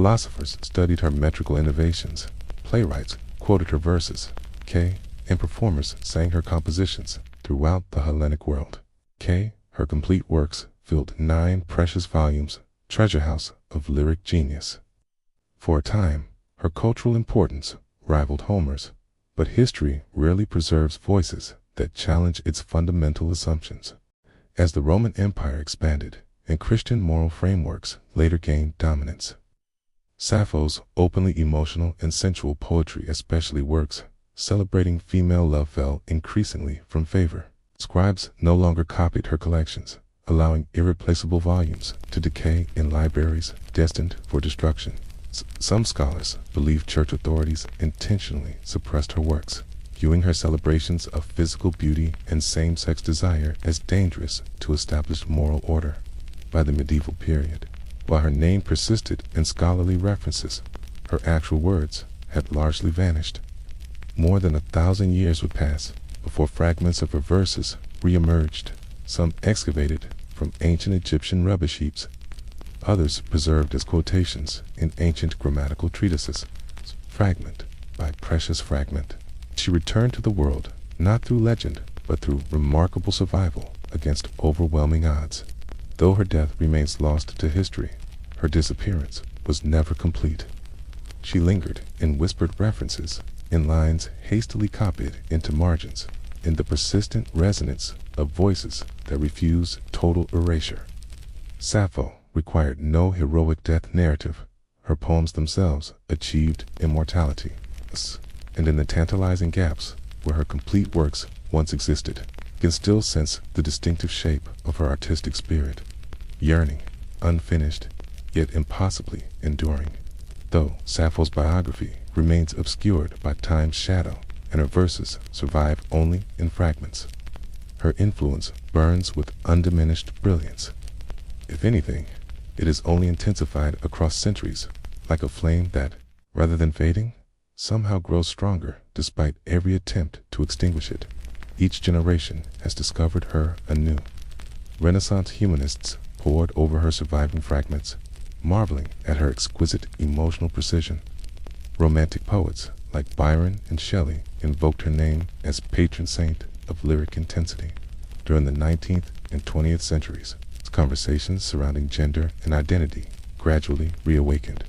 Philosophers studied her metrical innovations, playwrights quoted her verses, and performers sang her compositions throughout the Hellenic world. Her complete works filled 9 precious volumes, treasure house of lyric genius. For a time, her cultural importance rivaled Homer's, but history rarely preserves voices that challenge its fundamental assumptions. As the Roman Empire expanded and Christian moral frameworks later gained dominance, Sappho's openly emotional and sensual poetry, especially works celebrating female love, fell increasingly from favor. Scribes no longer copied her collections, allowing irreplaceable volumes to decay in libraries destined for destruction. Some scholars believe church authorities intentionally suppressed her works, viewing her celebrations of physical beauty and same-sex desire as dangerous to established moral order. By the medieval period, while her name persisted in scholarly references, her actual words had largely vanished. More than 1,000 years would pass before fragments of her verses re-emerged, some excavated from ancient Egyptian rubbish heaps, others preserved as quotations in ancient grammatical treatises. Fragment by precious fragment, she returned to the world not through legend but through remarkable survival against overwhelming odds. Though her death remains lost to history, her disappearance was never complete. She lingered in whispered references, in lines hastily copied into margins, in the persistent resonance of voices that refuse total erasure. Sappho required no heroic death narrative. Her poems themselves achieved immortality. And in the tantalizing gaps where her complete works once existed, you can still sense the distinctive shape of her artistic spirit, yearning, unfinished, yet impossibly enduring. Though Sappho's biography remains obscured by time's shadow and her verses survive only in fragments, her influence burns with undiminished brilliance. If anything, it is only intensified across centuries, like a flame that, rather than fading, somehow grows stronger despite every attempt to extinguish it. Each generation has discovered her anew. Renaissance humanists pored over her surviving fragments, marveling at her exquisite emotional precision. Romantic poets like Byron and Shelley invoked her name as patron saint of lyric intensity. During the 19th and 20th centuries, conversations surrounding gender and identity gradually reawakened.